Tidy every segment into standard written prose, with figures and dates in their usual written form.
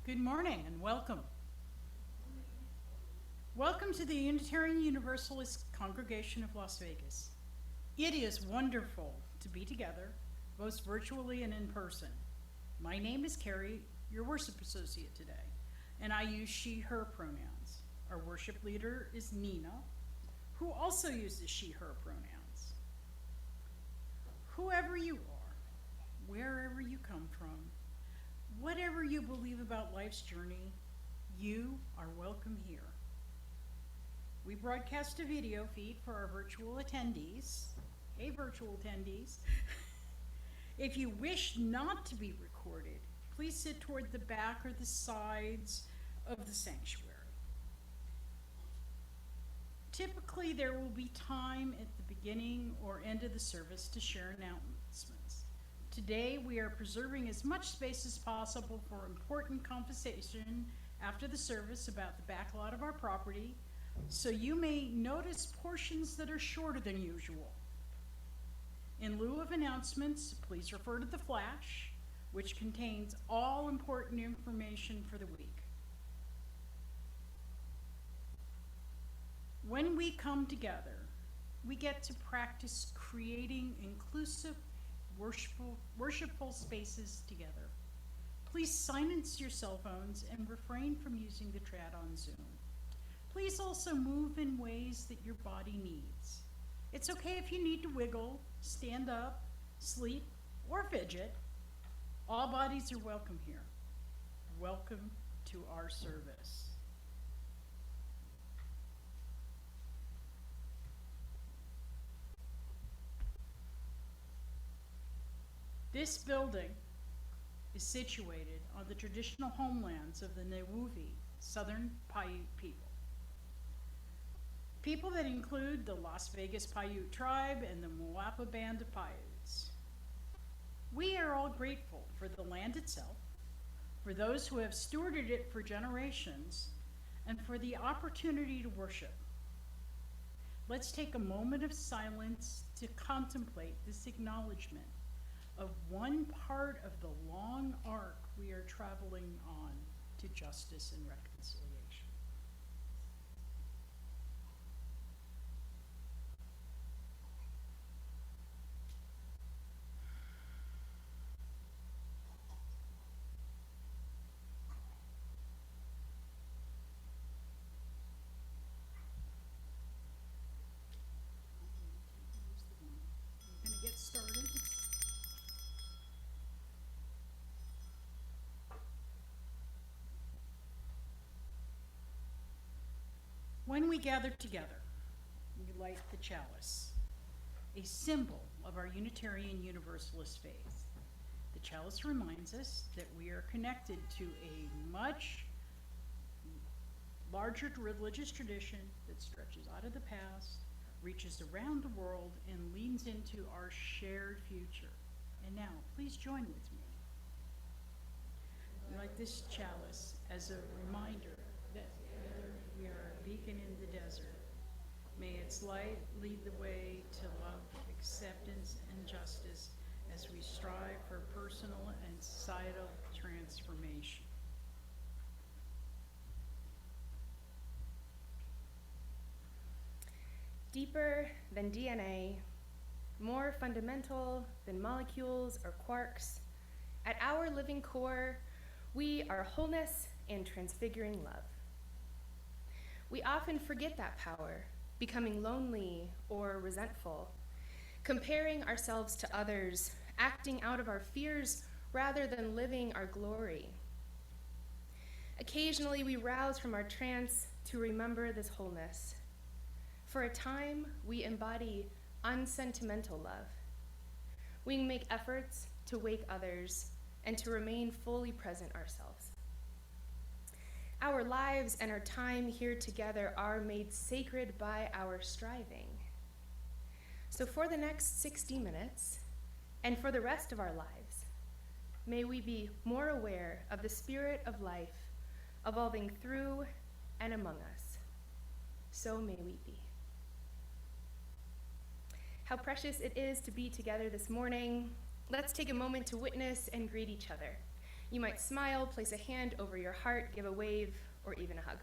Good morning and welcome. Welcome to the Unitarian Universalist Congregation of Las Vegas. It is wonderful to be together, both virtually and in person. My name is Keri, your worship associate today, and I use she, her pronouns. Our worship leader is Nina, who also uses she, her pronouns. Whoever you are, wherever you come from, whatever you believe about life's journey, you are welcome here. We broadcast a video feed for our virtual attendees. Hey, virtual attendees. If you wish not to be recorded, please sit toward the back or the sides of the sanctuary. Typically, there will be time at the beginning or end of the service to share announcements. Today, we are preserving as much space as possible for important conversation after the service about the back lot of our property, so you may notice portions that are shorter than usual. In lieu of announcements, please refer to the flash, which contains all important information for the week. When we come together, we get to practice creating inclusive, worshipful spaces together. Please silence your cell phones and refrain from using the chat on Zoom. Please also move in ways that your body needs. It's okay if you need to wiggle, stand up, sleep, or fidget. All bodies are welcome here. Welcome to our service. This building is situated on the traditional homelands of the Newuvi, Southern Paiute people. People that include the Las Vegas Paiute tribe and the Moapa Band of Paiutes. We are all grateful for the land itself, for those who have stewarded it for generations, and for the opportunity to worship. Let's take a moment of silence to contemplate this acknowledgement of one part of the long arc we are traveling on to justice and reconciliation. We're going to get started. When we gather together, we light the chalice, a symbol of our Unitarian Universalist faith. The chalice reminds us that we are connected to a much larger religious tradition that stretches out of the past, reaches around the world, and leans into our shared future. And now, please join with me. We light this chalice as a reminder that together we are a beacon in the desert. May its light lead the way to love, acceptance, and justice as we strive for personal and societal transformation. Deeper than DNA, more fundamental than molecules or quarks, at our living core, we are wholeness and transfiguring love. We often forget that power, becoming lonely or resentful, comparing ourselves to others, acting out of our fears rather than living our glory. Occasionally, we rouse from our trance to remember this wholeness. For a time, we embody unsentimental love. We make efforts to wake others and to remain fully present ourselves. Our lives and our time here together are made sacred by our striving. So for the next 60 minutes, and for the rest of our lives, may we be more aware of the spirit of life evolving through and among us. So may we be. How precious it is to be together this morning. Let's take a moment to witness and greet each other. You might smile, place a hand over your heart, give a wave, or even a hug.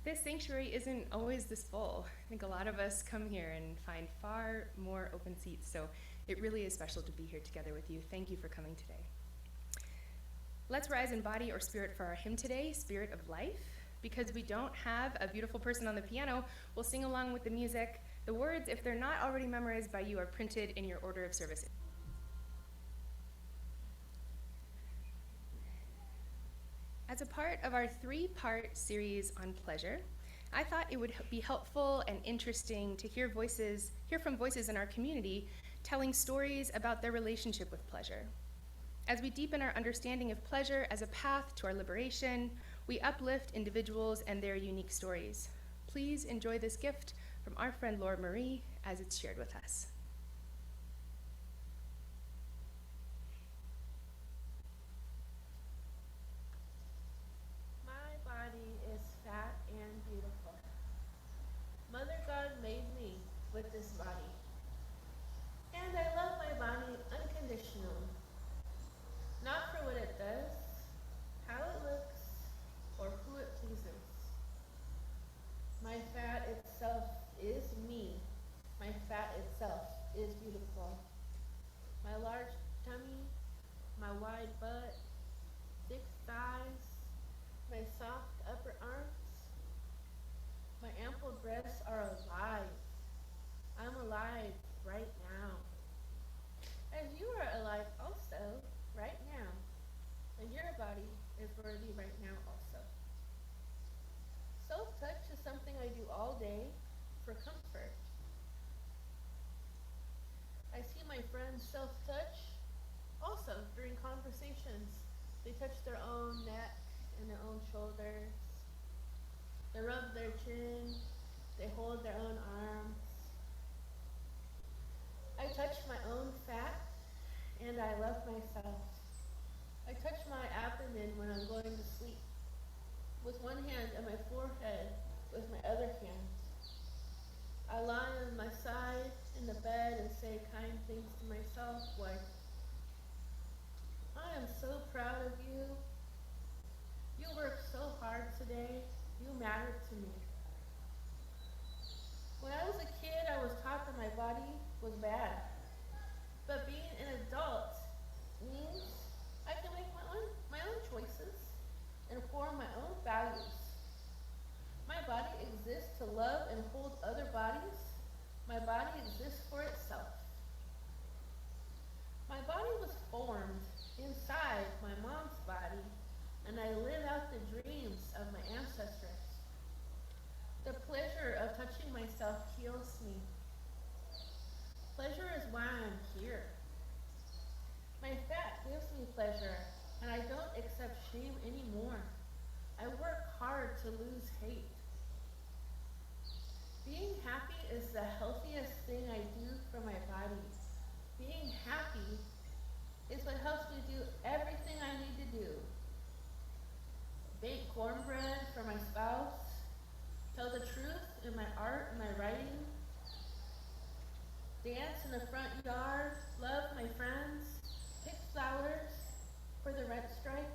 This sanctuary isn't always this full. I think a lot of us come here and find far more open seats, so it really is special to be here together with you. Thank you for coming today. Let's rise in body or spirit for our hymn today, Spirit of Life. Because we don't have a beautiful person on the piano, we'll sing along with the music. The words, if they're not already memorized by you, are printed in your order of service. As a part of our 3-part series on pleasure, I thought it would be helpful and interesting to hear from voices in our community telling stories about their relationship with pleasure. As we deepen our understanding of pleasure as a path to our liberation, we uplift individuals and their unique stories. Please enjoy this gift from our friend Laura Marie as it's shared with us. My body is fat and beautiful. Mother God made me with this body. And I love my body unconditionally. Not for what it does, how it looks, or who it pleases. My fat itself is me. My fat itself is beautiful. My large tummy, my wide butt, thick thighs, my soft upper arms, my ample breasts are alive. I'm alive right now. As you are alive also, right now. And your body is worthy right now also. Self-touch is something I do all day for comfort. I see my friends self-touch also during conversations. They touch their own neck and their own shoulders. They rub their chin. They hold their own arms. I touch my own fat, and I love myself. I touch my abdomen when I'm going to sleep, with one hand on my forehead, with my other hand. I lie on my side in the bed and say kind things to myself like, I am so proud of you. You worked so hard today. You mattered to me. When I was a kid, I was taught that my body was bad. But being an adult means I can make my own choices and form my own values. My body exists to love and hold other bodies. My body exists for itself. My body was formed inside my mom's body, and I live out the dreams of my ancestors. The pleasure of touching myself heals me. Pleasure is why I'm here. My fat gives me pleasure, and I don't accept shame anymore. I work hard to lose hate. Being happy is the healthiest thing I do for my body. Being happy is what helps me do everything I need to do. Bake cornbread for my spouse, tell the truth in my art and my writing, dance in the front yard, love my friends, pick flowers for the rent strike.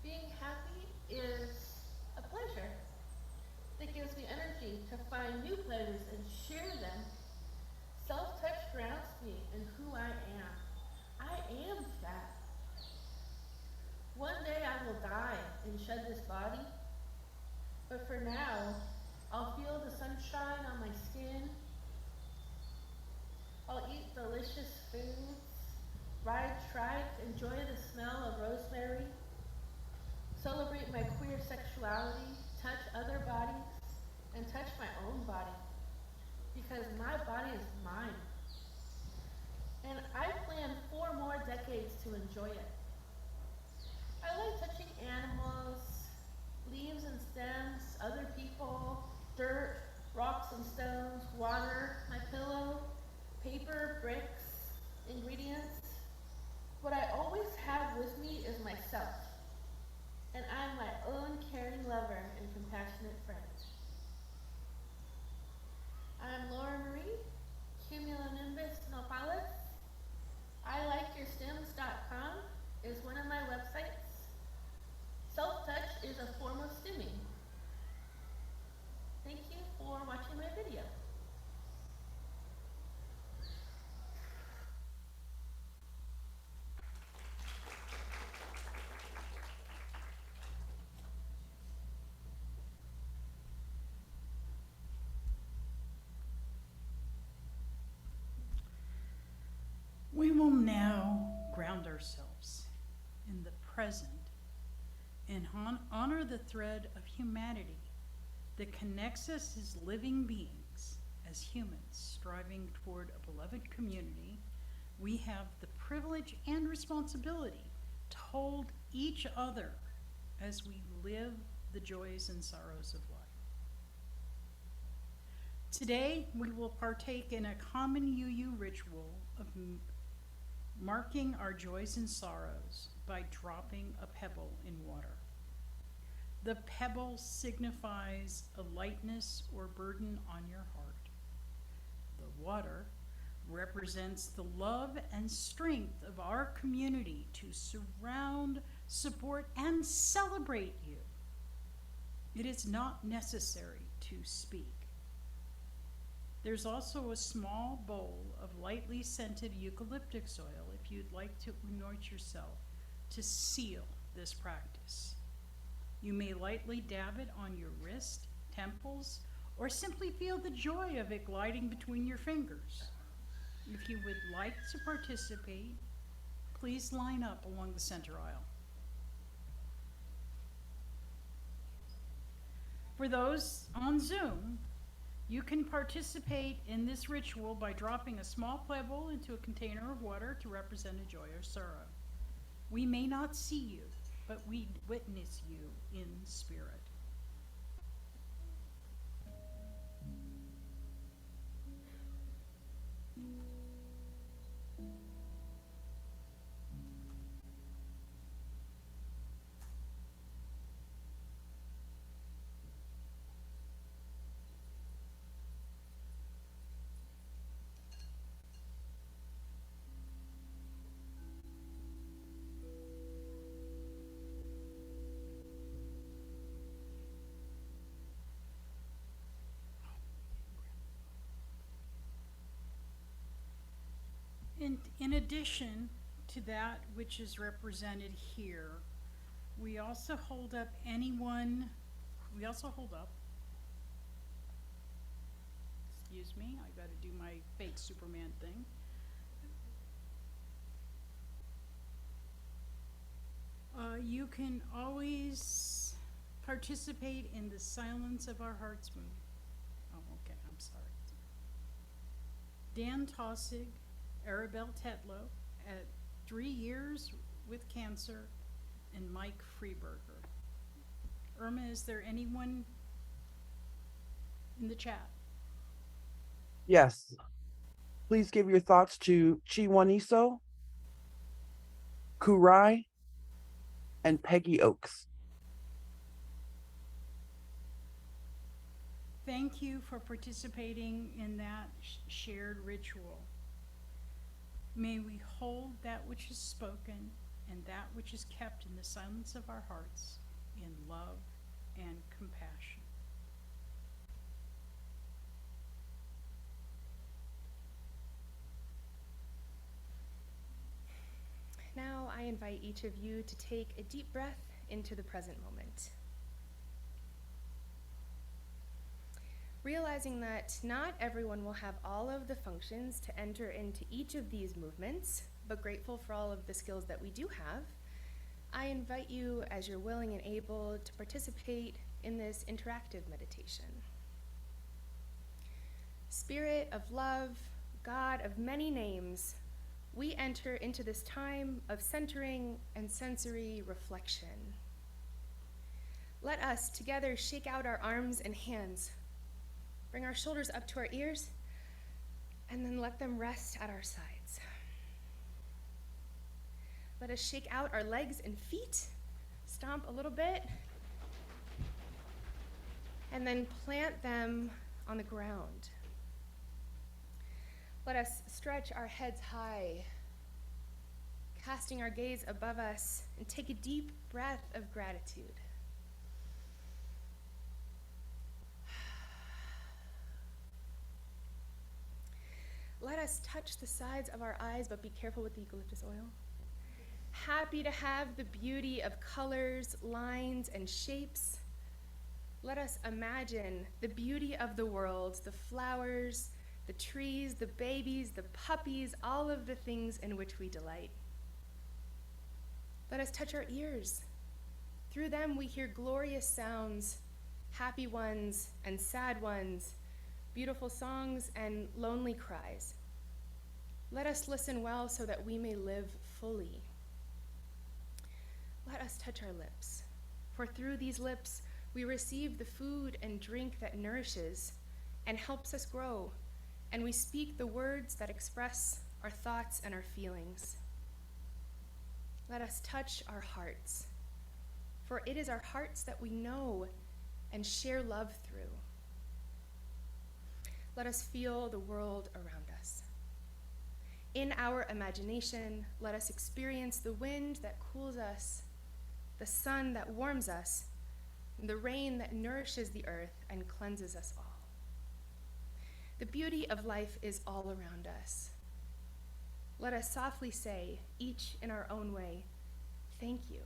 Being happy is a pleasure that gives me energy to find new pleasures and share them. Self-touch grounds me in who I am. I am fat. One day I will die and shed this body, but for now, I'll feel the sunshine on my skin. I'll eat delicious foods, ride trike, enjoy the smell of rosemary, celebrate my queer sexuality, touch other bodies, and touch my own body, because my body is mine. And I plan 4 more decades to enjoy it. I like touching animals, leaves and stems, other people, dirt, rocks and stones, water, my pillow, paper, bricks, ingredients. What I always have with me is myself. will now ground ourselves in the present and honor the thread of humanity that connects us as living beings, as humans striving toward a beloved community. We have the privilege and responsibility to hold each other as we live the joys and sorrows of life. Today, we will partake in a common UU ritual of marking our joys and sorrows by dropping a pebble in water. The pebble signifies a lightness or burden on your heart. The water represents the love and strength of our community to surround, support, and celebrate you. It is not necessary to speak. There's also a small bowl of lightly scented eucalyptus oil if you'd like to anoint yourself to seal this practice. You may lightly dab it on your wrist, temples, or simply feel the joy of it gliding between your fingers. If you would like to participate, please line up along the center aisle. For those on Zoom, you can participate in this ritual by dropping a small pebble into a container of water to represent a joy or sorrow. We may not see you, but we witness you in spirit. In addition to that which is represented here, we also hold up, excuse me, I gotta do my fake Superman thing. You can always participate in the silence of our heart's movement. Oh, okay, I'm sorry. Dan Tossig, Arabelle Tetlow, at 3 years with cancer, and Mike Freeberger. Irma, is there anyone in the chat? Yes. Please give your thoughts to Chiwaniso, Kurai, and Peggy Oaks. Thank you for participating in that shared ritual. May we hold that which is spoken and that which is kept in the silence of our hearts in love and compassion. Now I invite each of you to take a deep breath into the present moment. Realizing that not everyone will have all of the functions to enter into each of these movements, but grateful for all of the skills that we do have, I invite you, as you're willing and able, to participate in this interactive meditation. Spirit of love, God of many names, we enter into this time of centering and sensory reflection. Let us together shake out our arms and hands, bring our shoulders up to our ears, and then let them rest at our sides. Let us shake out our legs and feet, stomp a little bit, and then plant them on the ground. Let us stretch our heads high, casting our gaze above us, and take a deep breath of gratitude. Let us touch the sides of our eyes, but be careful with the eucalyptus oil. Happy to have the beauty of colors, lines, and shapes. Let us imagine the beauty of the world, the flowers, the trees, the babies, the puppies, all of the things in which we delight. Let us touch our ears. Through them we hear glorious sounds, happy ones and sad ones, beautiful songs and lonely cries. Let us listen well so that we may live fully. Let us touch our lips, for through these lips we receive the food and drink that nourishes and helps us grow, and we speak the words that express our thoughts and our feelings. Let us touch our hearts, for it is our hearts that we know and share love through. Let us feel the world around us. In our imagination, let us experience the wind that cools us, the sun that warms us, and the rain that nourishes the earth and cleanses us all. The beauty of life is all around us. Let us softly say, each in our own way, thank you.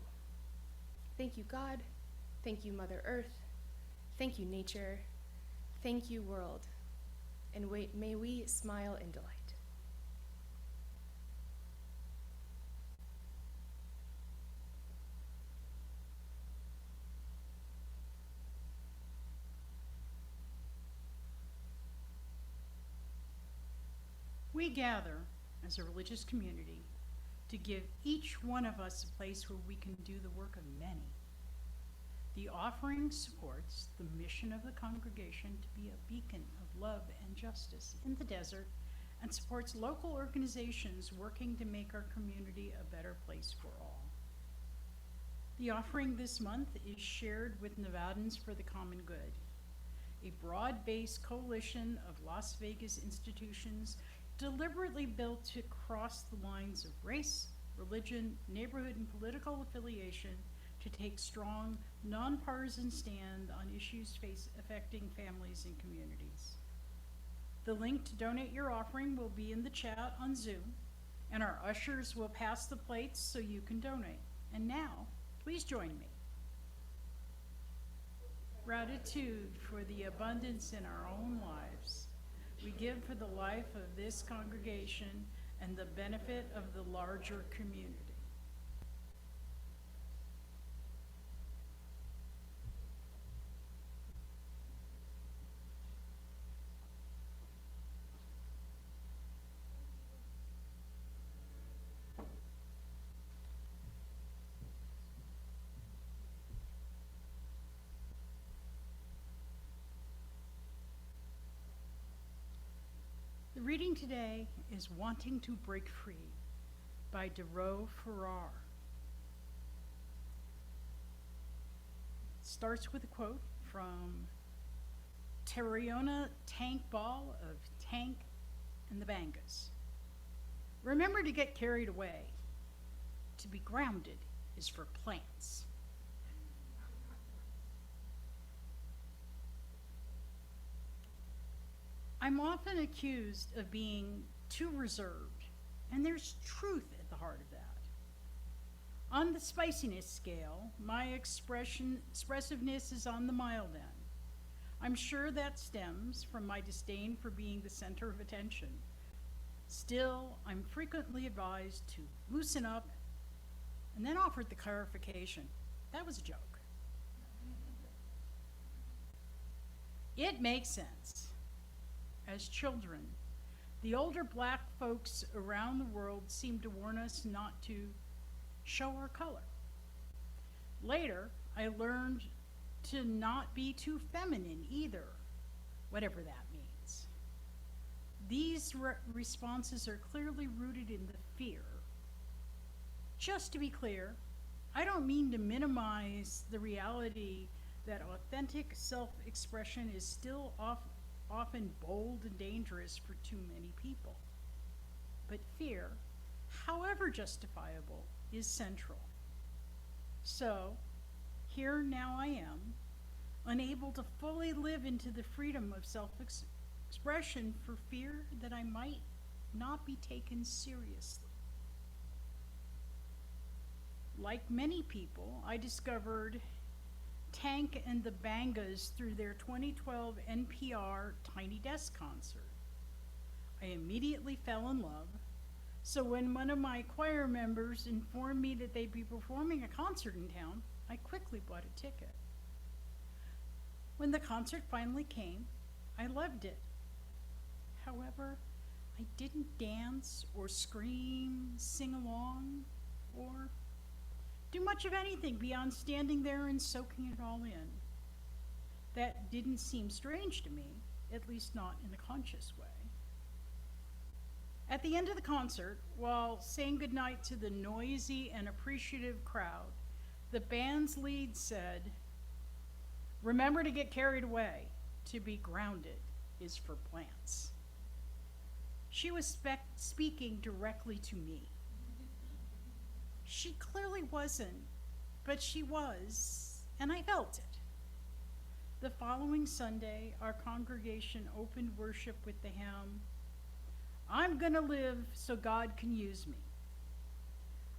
Thank you, God. Thank you, Mother Earth. Thank you, nature. Thank you, world. And may we smile in delight. We gather as a religious community to give each one of us a place where we can do the work of many. The offering supports the mission of the congregation to be a beacon of love and justice in the desert and supports local organizations working to make our community a better place for all. The offering this month is shared with Nevadans for the Common Good, a broad-based coalition of Las Vegas institutions deliberately built to cross the lines of race, religion, neighborhood, and political affiliation to take strong, nonpartisan stand on issues affecting families and communities. The link to donate your offering will be in the chat on Zoom, and our ushers will pass the plates so you can donate. And now, please join me. Gratitude for the abundance in our own lives. We give for the life of this congregation and the benefit of the larger community. The reading today is Wanting to Break Free by Dero Farrar. It starts with a quote from Teriona Tank Ball of Tank and the Bangas. Remember to get carried away. To be grounded is for plants. I'm often accused of being too reserved, and there's truth at the heart of that. On the spiciness scale, my expressiveness is on the mild end. I'm sure that stems from my disdain for being the center of attention. Still, I'm frequently advised to loosen up and then offered the clarification. That was a joke. It makes sense. As children, the older black folks around the world seemed to warn us not to show our color. Later, I learned to not be too feminine either, whatever that means. These responses are clearly rooted in the fear. Just to be clear, I don't mean to minimize the reality that authentic self-expression is still often bold and dangerous for too many people. But fear, however justifiable, is central. So, here now I am, unable to fully live into the freedom of self-expression for fear that I might not be taken seriously. Like many people, I discovered Tank and the Bangas through their 2012 NPR Tiny Desk concert. I immediately fell in love. So when one of my choir members informed me that they'd be performing a concert in town, I quickly bought a ticket. When the concert finally came, I loved it. However, I didn't dance or scream, sing along, or do much of anything beyond standing there and soaking it all in. That didn't seem strange to me, at least not in a conscious way. At the end of the concert, while saying goodnight to the noisy and appreciative crowd, the band's lead said, "Remember to get carried away. To be grounded is for plants." She was speaking directly to me. She clearly wasn't, but she was, and I felt it. The following Sunday, our congregation opened worship with the hymn, "I'm gonna live so God can use me."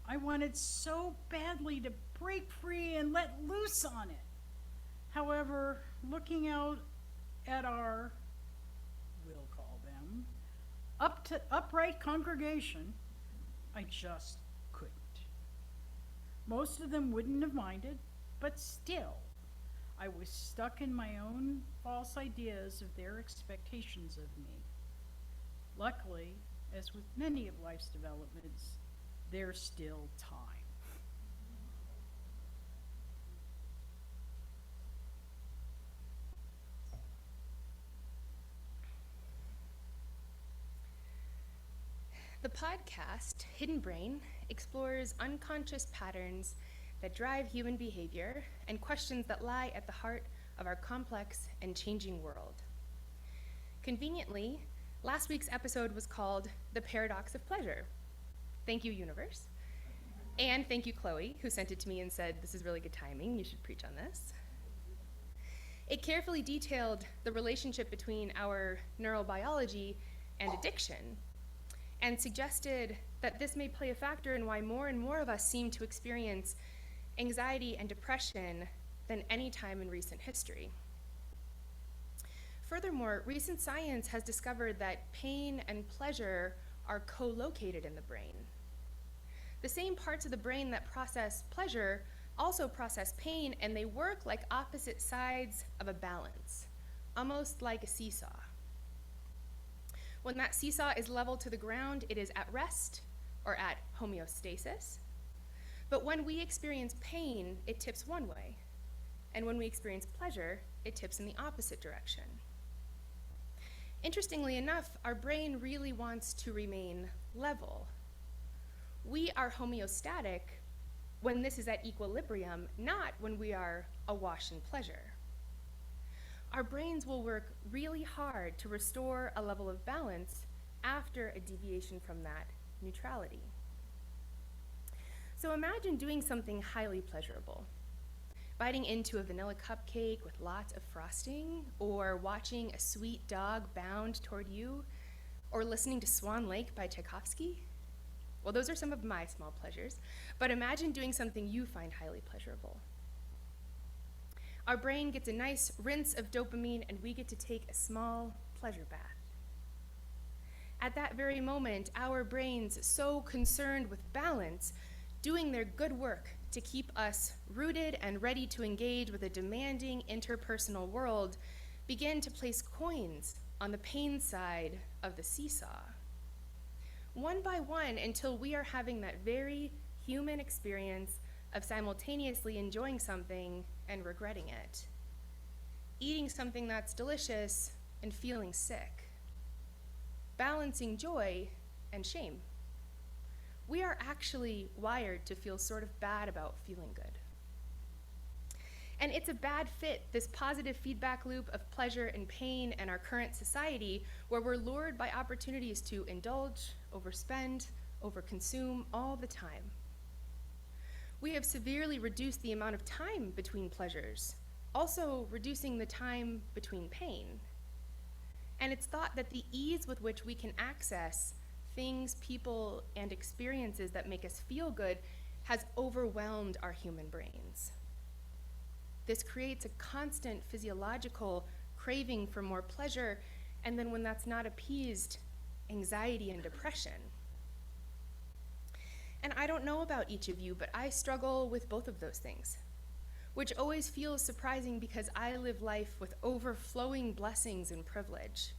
I wanted so badly to break free and let loose on it. However, looking out at our, we'll call them, upright congregation, I just couldn't. Most of them wouldn't have minded, but still, I was stuck in my own false ideas of their expectations of me. Luckily, as with many of life's developments, there's still time. The podcast, Hidden Brain, explores unconscious patterns that drive human behavior and questions that lie at the heart of our complex and changing world. Conveniently, last week's episode was called The Paradox of Pleasure. Thank you, Universe. And thank you, Chloe, who sent it to me and said, "This is really good timing, you should preach on this." It carefully detailed the relationship between our neurobiology and addiction, and suggested that this may play a factor in why more and more of us seem to experience anxiety and depression than any time in recent history. Furthermore, recent science has discovered that pain and pleasure are co-located in the brain. The same parts of the brain that process pleasure also process pain, and they work like opposite sides of a balance, almost like a seesaw. When that seesaw is level to the ground, it is at rest or at homeostasis. But when we experience pain, it tips one way. And when we experience pleasure, it tips in the opposite direction. Interestingly enough, our brain really wants to remain level. We are homeostatic when this is at equilibrium, not when we are awash in pleasure. Our brains will work really hard to restore a level of balance after a deviation from that neutrality. So imagine doing something highly pleasurable, biting into a vanilla cupcake with lots of frosting, or watching a sweet dog bound toward you, or listening to Swan Lake by Tchaikovsky. Well, those are some of my small pleasures, but imagine doing something you find highly pleasurable. Our brain gets a nice rinse of dopamine, and we get to take a small pleasure bath. At that very moment, our brains, so concerned with balance, doing their good work to keep us rooted and ready to engage with a demanding interpersonal world, begin to place coins on the pain side of the seesaw. One by one, until we are having that very human experience of simultaneously enjoying something and regretting it. Eating something that's delicious and feeling sick. Balancing joy and shame. We are actually wired to feel sort of bad about feeling good. And it's a bad fit, this positive feedback loop of pleasure and pain in our current society, where we're lured by opportunities to indulge, overspend, overconsume all the time. We have severely reduced the amount of time between pleasures, also reducing the time between pain. And it's thought that the ease with which we can access things, people, and experiences that make us feel good has overwhelmed our human brains. This creates a constant physiological craving for more pleasure, and then when that's not appeased, anxiety, and depression. And I don't know about each of you, but I struggle with both of those things, which always feels surprising because I live life with overflowing blessings and privilege.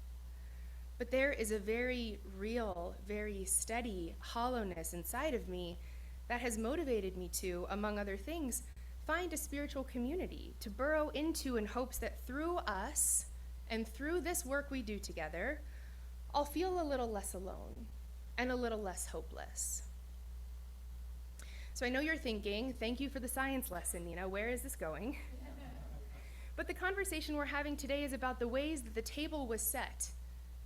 But there is a very real, very steady hollowness inside of me that has motivated me to, among other things, find a spiritual community to burrow into in hopes that through us and through this work we do together, I'll feel a little less alone and a little less hopeless. So I know you're thinking, thank you for the science lesson, Nina, where is this going? But the conversation we're having today is about the ways that the table was set,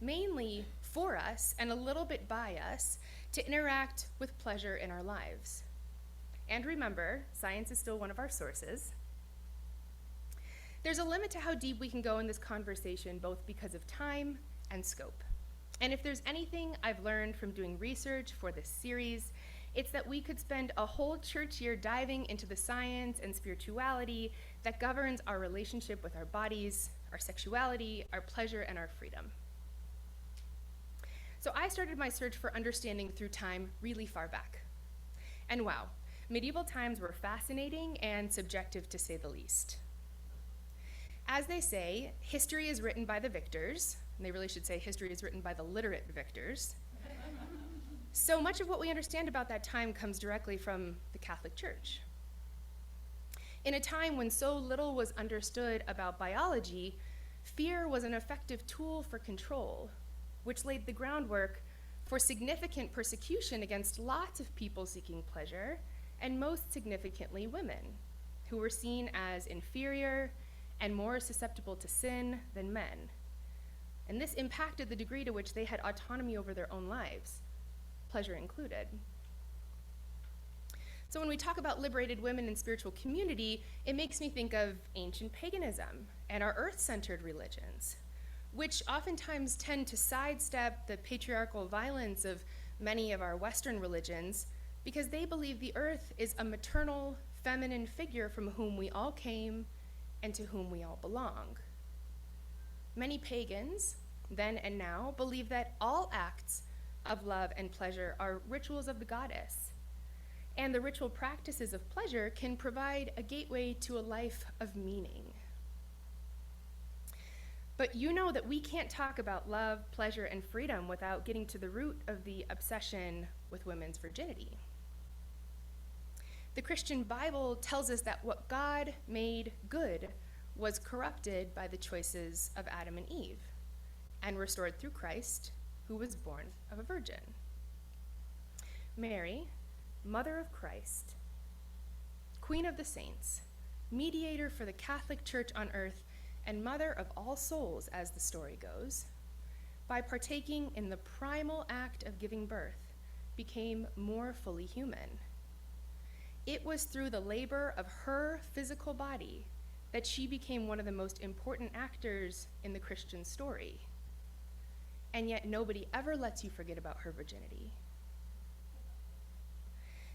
mainly for us and a little bit by us, to interact with pleasure in our lives. And remember, science is still one of our sources. There's a limit to how deep we can go in this conversation, both because of time and scope. And if there's anything I've learned from doing research for this series, it's that we could spend a whole church year diving into the science and spirituality that governs our relationship with our bodies, our sexuality, our pleasure, and our freedom. So I started my search for understanding through time really far back. And wow, medieval times were fascinating and subjective to say the least. As they say, history is written by the victors, and they really should say history is written by the literate victors. So much of what we understand about that time comes directly from the Catholic Church. In a time when so little was understood about biology, fear was an effective tool for control, which laid the groundwork for significant persecution against lots of people seeking pleasure, and most significantly women, who were seen as inferior and more susceptible to sin than men. And this impacted the degree to which they had autonomy over their own lives, pleasure included. So when we talk about liberated women in spiritual community, it makes me think of ancient paganism and our earth-centered religions, which oftentimes tend to sidestep the patriarchal violence of many of our Western religions because they believe the earth is a maternal, feminine figure from whom we all came and to whom we all belong. Many pagans, then and now, believe that all acts of love and pleasure are rituals of the goddess, and the ritual practices of pleasure can provide a gateway to a life of meaning. But you know that we can't talk about love, pleasure, and freedom without getting to the root of the obsession with women's virginity. The Christian Bible tells us that what God made good was corrupted by the choices of Adam and Eve, and restored through Christ, who was born of a virgin. Mary, mother of Christ, queen of the saints, mediator for the Catholic Church on earth, and mother of all souls, as the story goes, by partaking in the primal act of giving birth, became more fully human. It was through the labor of her physical body that she became one of the most important actors in the Christian story. And yet nobody ever lets you forget about her virginity.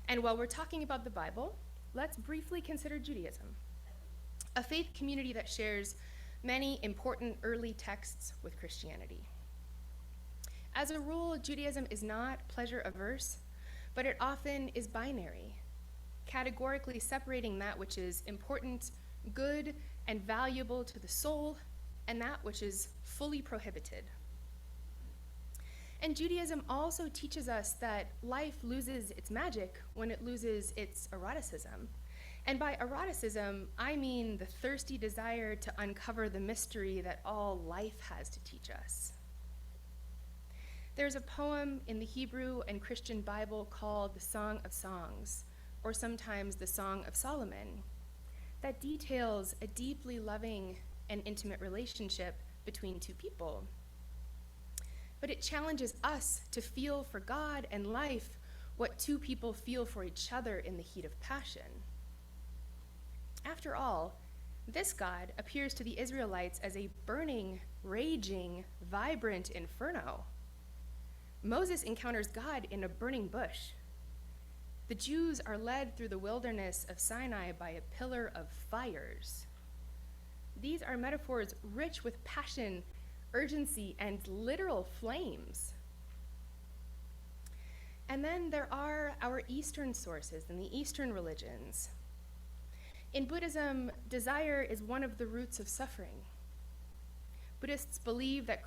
And while we're talking about the Bible, let's briefly consider Judaism, a faith community that shares many important early texts with Christianity. As a rule, Judaism is not pleasure averse, but it often is binary, categorically separating that which is important, good, and valuable to the soul, and that which is fully prohibited. And Judaism also teaches us that life loses its magic when it loses its eroticism. And by eroticism, I mean the thirsty desire to uncover the mystery that all life has to teach us. There's a poem in the Hebrew and Christian Bible called the Song of Songs, or sometimes the Song of Solomon, that details a deeply loving and intimate relationship between two people. But it challenges us to feel for God and life what two people feel for each other in the heat of passion. After all, this God appears to the Israelites as a burning, raging, vibrant inferno. Moses encounters God in a burning bush. The Jews are led through the wilderness of Sinai by a pillar of fires. These are metaphors rich with passion, urgency, and literal flames. And then there are our Eastern sources and the Eastern religions. In Buddhism, desire is one of the roots of suffering. Buddhists believe that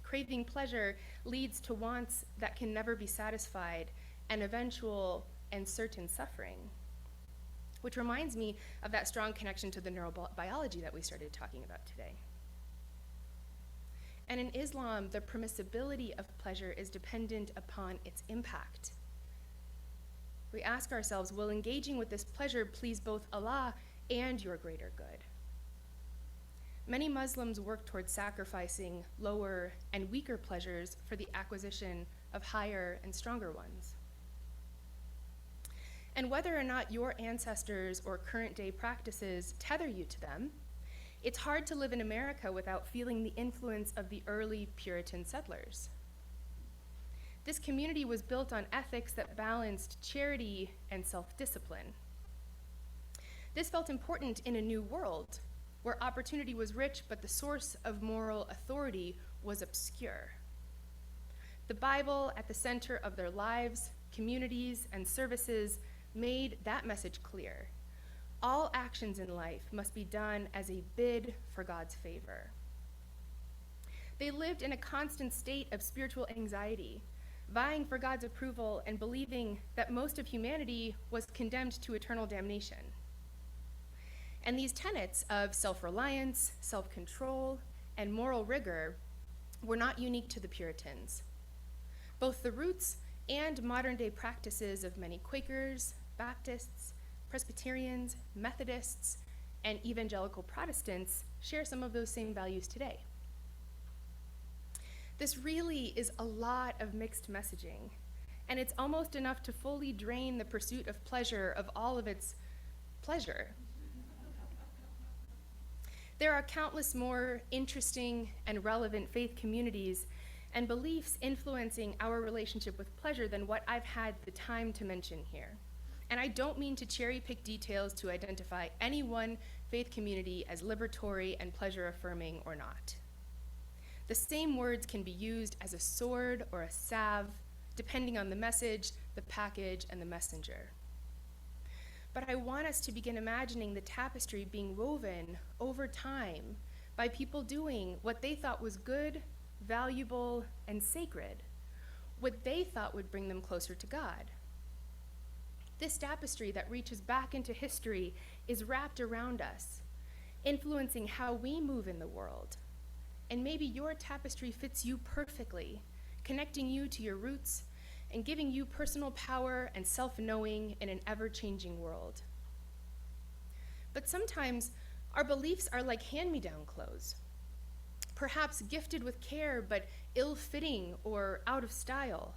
craving pleasure leads to wants that can never be satisfied and eventual and certain suffering. Which reminds me of that strong connection to the neurobiology that we started talking about today. And in Islam, the permissibility of pleasure is dependent upon its impact. We ask ourselves, will engaging with this pleasure please both Allah and your greater good? Many Muslims work towards sacrificing lower and weaker pleasures for the acquisition of higher and stronger ones. And whether or not your ancestors or current day practices tether you to them, it's hard to live in America without feeling the influence of the early Puritan settlers. This community was built on ethics that balanced charity and self-discipline. This felt important in a new world, where opportunity was rich, but the source of moral authority was obscure. The Bible, at the center of their lives, communities, and services, made that message clear. All actions in life must be done as a bid for God's favor. They lived in a constant state of spiritual anxiety, vying for God's approval and believing that most of humanity was condemned to eternal damnation. And these tenets of self-reliance, self-control, and moral rigor were not unique to the Puritans. Both the roots and modern-day practices of many Quakers, Baptists, Presbyterians, Methodists, and evangelical Protestants share some of those same values today. This really is a lot of mixed messaging, and it's almost enough to fully drain the pursuit of pleasure of all of its pleasure. There are countless more interesting and relevant faith communities and beliefs influencing our relationship with pleasure than what I've had the time to mention here. And I don't mean to cherry pick details to identify any one faith community as liberatory and pleasure affirming or not. The same words can be used as a sword or a salve, depending on the message, the package, and the messenger. But I want us to begin imagining the tapestry being woven over time by people doing what they thought was good, valuable, and sacred, what they thought would bring them closer to God. This tapestry that reaches back into history is wrapped around us, influencing how we move in the world. And maybe your tapestry fits you perfectly, connecting you to your roots and giving you personal power and self-knowing in an ever-changing world. But sometimes our beliefs are like hand-me-down clothes, perhaps gifted with care but ill-fitting or out of style.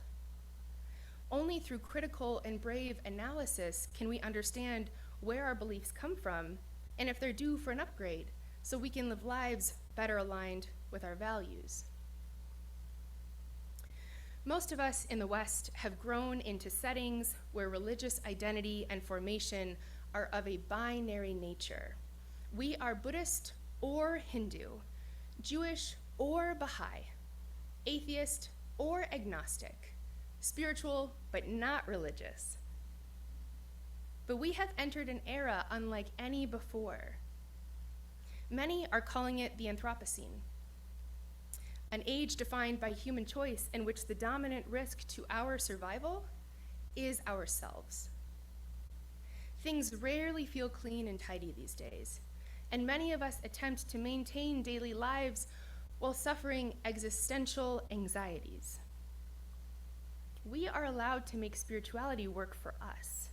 Only through critical and brave analysis can we understand where our beliefs come from and if they're due for an upgrade, so we can live lives better aligned with our values. Most of us in the West have grown into settings where religious identity and formation are of a binary nature. We are Buddhist or Hindu, Jewish or Baha'i, atheist or agnostic, spiritual but not religious. But we have entered an era unlike any before. Many are calling it the Anthropocene, an age defined by human choice in which the dominant risk to our survival is ourselves. Things rarely feel clean and tidy these days, and many of us attempt to maintain daily lives while suffering existential anxieties. We are allowed to make spirituality work for us,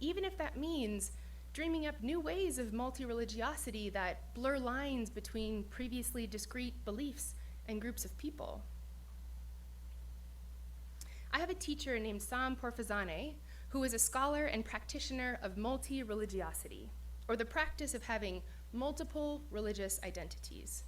even if that means dreaming up new ways of multi-religiosity that blur lines between previously discrete beliefs and groups of people. I have a teacher named Sam Porfazane, who is a scholar and practitioner of multi-religiosity, or the practice of having multiple religious identities.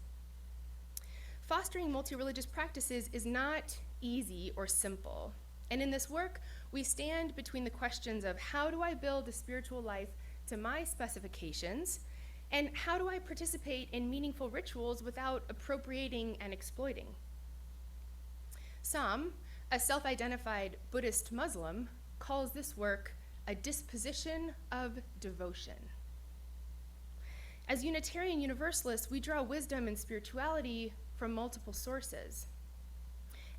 Fostering multi-religious practices is not easy or simple, and in this work, we stand between the questions of how do I build a spiritual life to my specifications, and how do I participate in meaningful rituals without appropriating and exploiting? Sam, A self-identified Buddhist Muslim calls this work a disposition of devotion. As Unitarian Universalists, we draw wisdom and spirituality from multiple sources.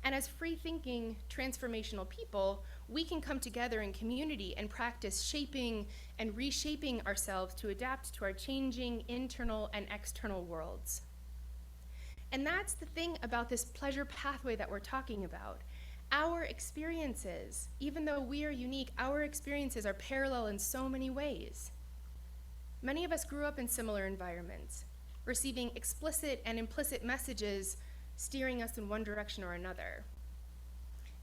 And as free-thinking, transformational people, we can come together in community and practice shaping and reshaping ourselves to adapt to our changing internal and external worlds. And that's the thing about this pleasure pathway that we're talking about. Our experiences, even though we are unique, our experiences are parallel in so many ways. Many of us grew up in similar environments, receiving explicit and implicit messages steering us in one direction or another.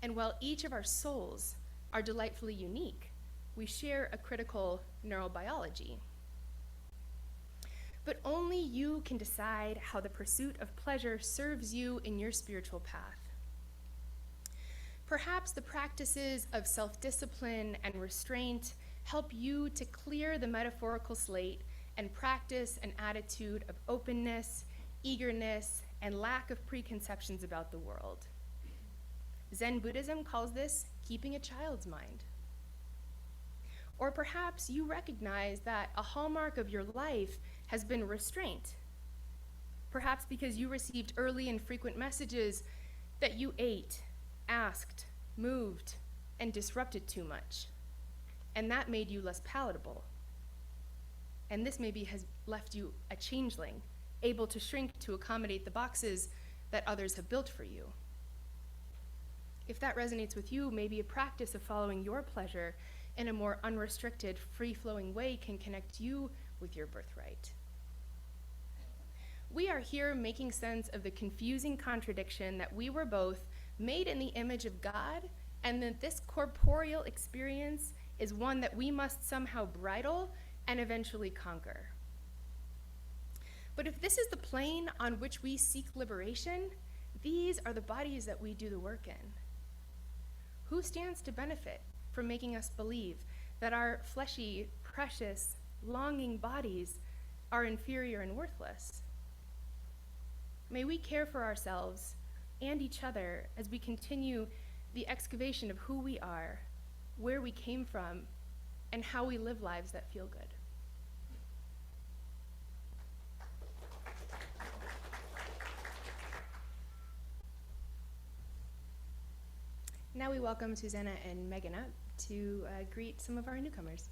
And while each of our souls are delightfully unique, we share a critical neurobiology. But only you can decide how the pursuit of pleasure serves you in your spiritual path. Perhaps the practices of self-discipline and restraint help you to clear the metaphorical slate and practice an attitude of openness, eagerness, and lack of preconceptions about the world. Zen Buddhism calls this keeping a child's mind. Or perhaps you recognize that a hallmark of your life has been restraint. Perhaps because you received early and frequent messages that you ate, asked, moved, and disrupted too much. And that made you less palatable. And this maybe has left you a changeling, able to shrink to accommodate the boxes that others have built for you. If that resonates with you, maybe a practice of following your pleasure in a more unrestricted, free-flowing way can connect you with your birthright. We are here making sense of the confusing contradiction that we were both made in the image of God, and that this corporeal experience is one that we must somehow bridle and eventually conquer. But if this is the plane on which we seek liberation, these are the bodies that we do the work in. Who stands to benefit from making us believe that our fleshy, precious, longing bodies are inferior and worthless? May we care for ourselves and each other as we continue the excavation of who we are, where we came from, and how we live lives that feel good. Now we welcome Susanna and Megan up to greet some of our newcomers.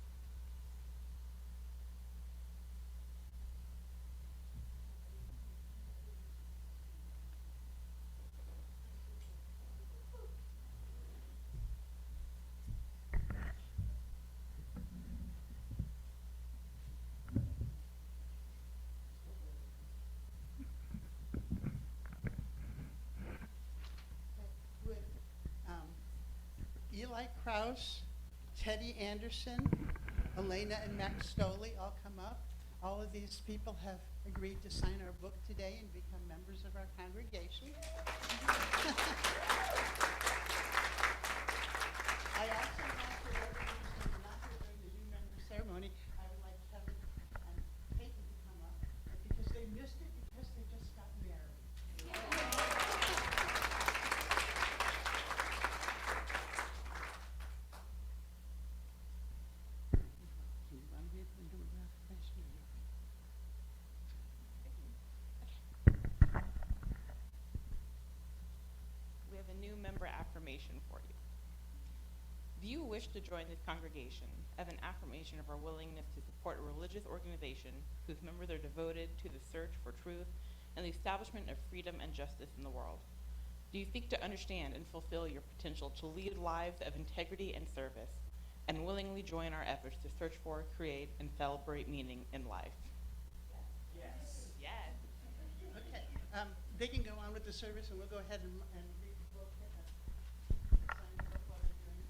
Eli Krause, Teddy Anderson, Elena and Max Stoley all come up. All of these people have agreed to sign our book today and become members of our congregation. I also want to recognize them not here during the new member ceremony. I would like Kevin and Peyton to come up because they missed it because they just got married. We have a new member affirmation for you. Do you wish to join this congregation as an affirmation of our willingness to support a religious organization whose members are devoted to the search for truth and the establishment of freedom and justice in the world? Do you seek to understand and fulfill your potential to lead lives of integrity and service, and willingly join our efforts to search for, create, and celebrate meaning in life? Yes. Yes. Okay, they can go on with the service, and we'll go ahead and read the book. Sign the book while they're doing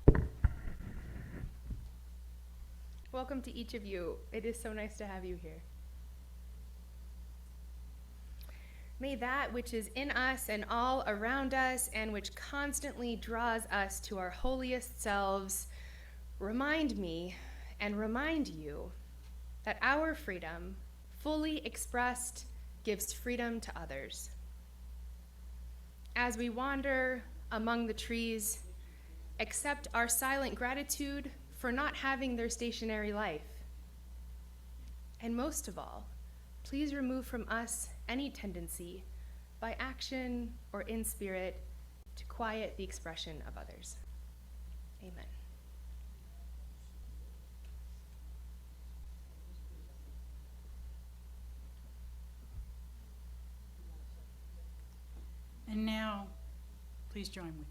that. Welcome to each of you. It is so nice to have you here. May that which is in us and all around us, and which constantly draws us to our holiest selves, remind me and remind you that our freedom, fully expressed, gives freedom to others. As we wander among the trees, accept our silent gratitude for not having their stationary life. And most of all, please remove from us any tendency, by action or in spirit, to quiet the expression of others. Amen. And now, please join with me.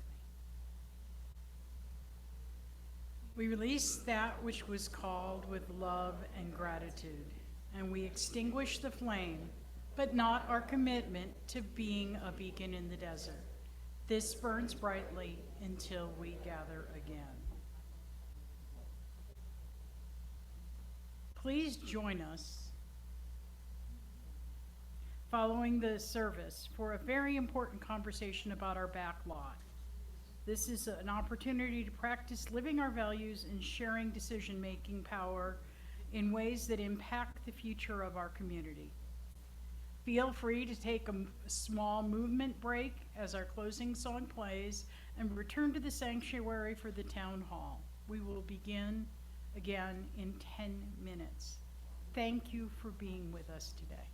We release that which was called with love and gratitude, and we extinguish the flame, but not our commitment to being a beacon in the desert. This burns brightly until we gather again. Please join us following the service for a very important conversation about our back lot. This is an opportunity to practice living our values and sharing decision-making power in ways that impact the future of our community. Feel free to take a small movement break as our closing song plays and return to the sanctuary for the town hall. We will begin again in 10 minutes. Thank you for being with us today.